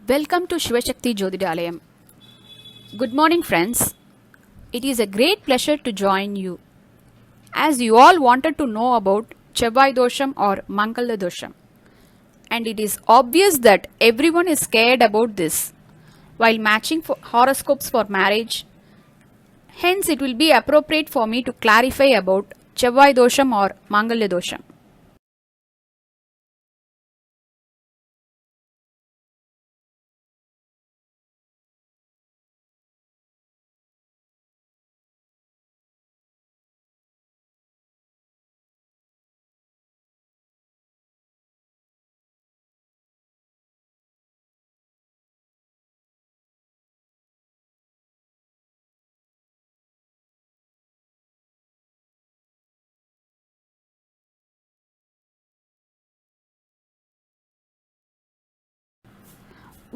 Welcome to Shivashakti Jyotidalayam. Good morning, friends. It is a great pleasure to join you. As you all wanted to know about Chevai Dosham or Mangala Dosham, and it is obvious that everyone is scared about this while matching for horoscopes for marriage. Hence, it will be appropriate for me to clarify about Chevai Dosham or Mangala Dosham.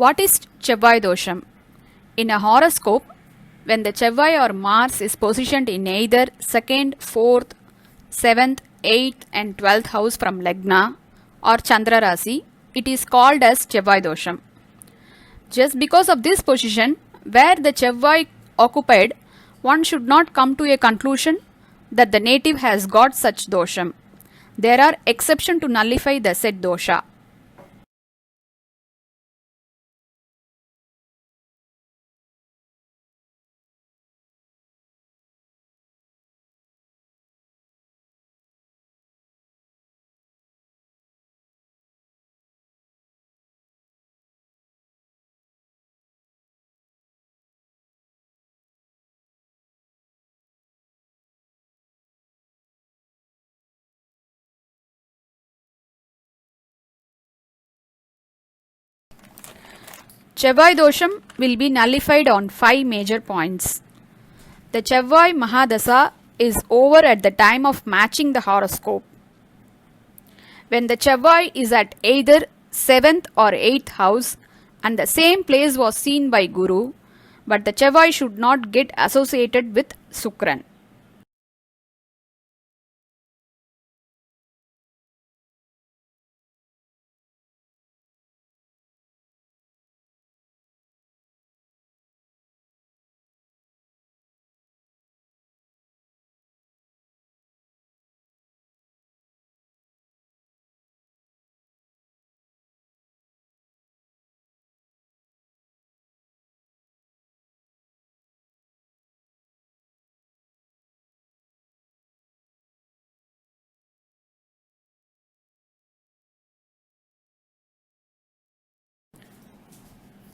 What is Chevai Dosham? In a horoscope, when the Chevai or Mars is positioned in either 2nd, 4th, 7th, 8th, and 12th house from Lagna or Chandra Rasi, it is called as Chevai Dosham. Just because of this position, where the Chevai occupied, one should not come to a conclusion that the native has got such dosham. There are exceptions to nullify the said dosha. Chevai dosham will be nullified on 5 major points. The Chevai Mahadasa is over at the time of matching the horoscope. When the Chevai is at either 7th or 8th house and the same place was seen by Guru, but the Chevai should not get associated with Sukran.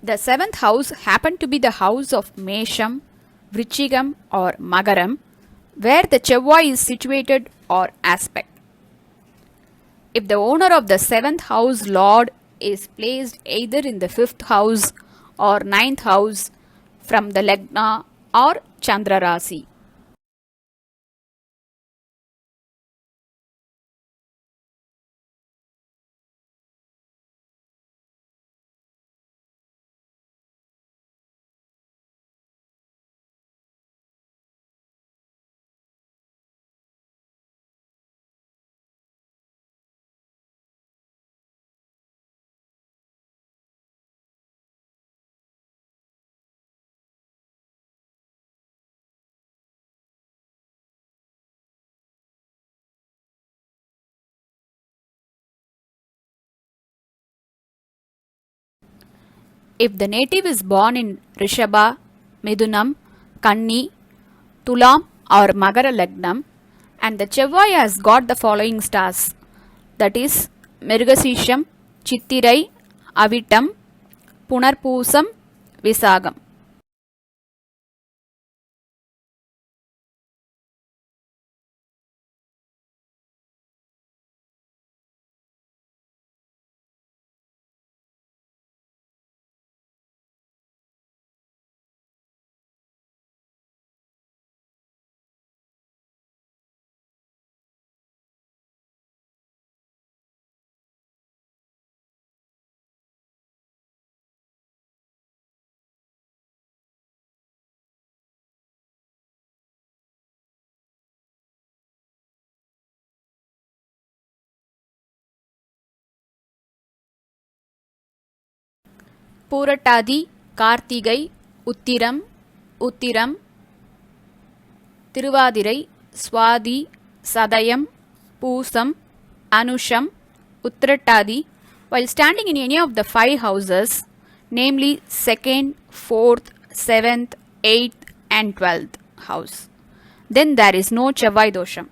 The 7th house happened to be the house of Mesham, Vrichigam or Magaram, where the Chevai is situated or aspect. If the owner of the 7th house lord is placed either in the 5th house or 9th house from the Lagna or Chandra Rasi. If the native is born in Rishabha, Midunam, Kanni, Tulam or Magara Lagnam and the Chevai has got the following stars, that is Mirgasisham, Chittirai, Avitam, Punarpusam, Visagam. Poorattathi, Karthigai, Uthiram, Uthiram, Thiruvathirai, Swathi, Sadayam, Poosam, Anusham, Uthirattathi, while standing in any of the 5 houses, namely 2nd, 4th, 7th, 8th and 12th house, then there is no Chevvai dosham.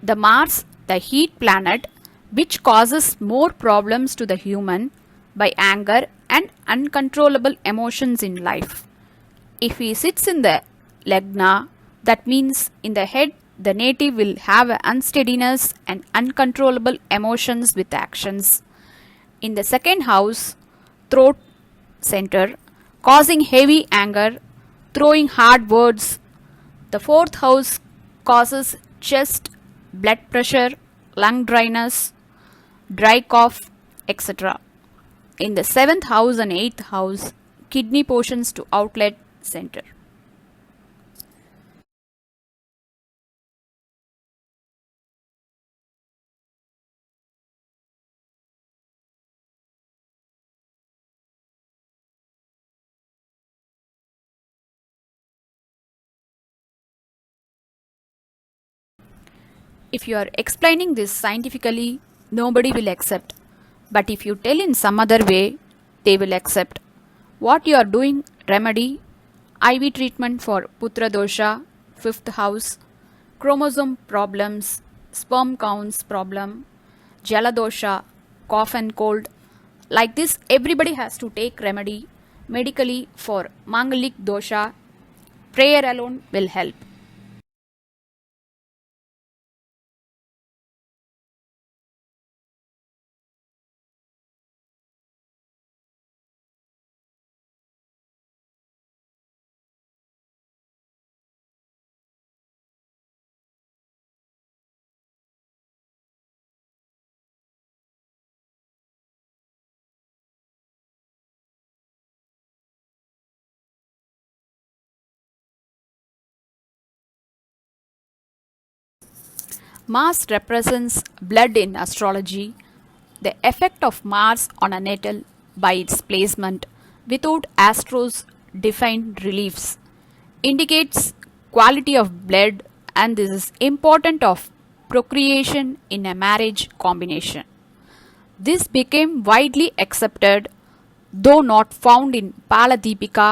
The Mars, the heat planet, which causes more problems to the human by anger and uncontrollable emotions in life. If he sits in the Lagna, that means in the head, the native will have unsteadiness and uncontrollable emotions with actions. In the second house, throat center, causing heavy anger, throwing hard words. The fourth house causes chest, blood pressure, lung dryness, dry cough, etc. In the 7th house and 8th house, kidney portions to outlet center. If you are explaining this scientifically, nobody will accept. But if you tell in some other way, they will accept. What you are doing, remedy, IV treatment for Putra dosha, 5th house, chromosome problems, sperm counts problem, Jala dosha, cough and cold. Like this, everybody has to take remedy medically for Mangalik dosha. Prayer alone will help. Mars represents blood in astrology. The effect of Mars on a natal by its placement without Astro's defined reliefs indicates quality of blood, and this is important of procreation in a marriage combination. This became widely accepted, though not found in Paladipika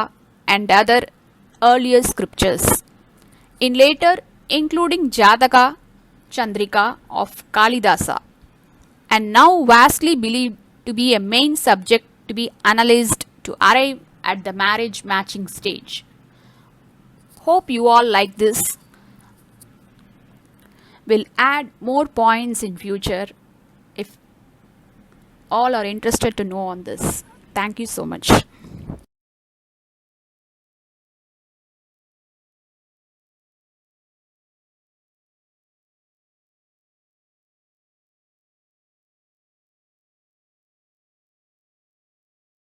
and other earlier scriptures. In later, including Jataka Chandrika of Kalidasa, and now vastly believed to be a main subject to be analyzed to arrive at the marriage matching stage. Hope you all like this. We'll add more points in future if all are interested to know on this. Thank you so much.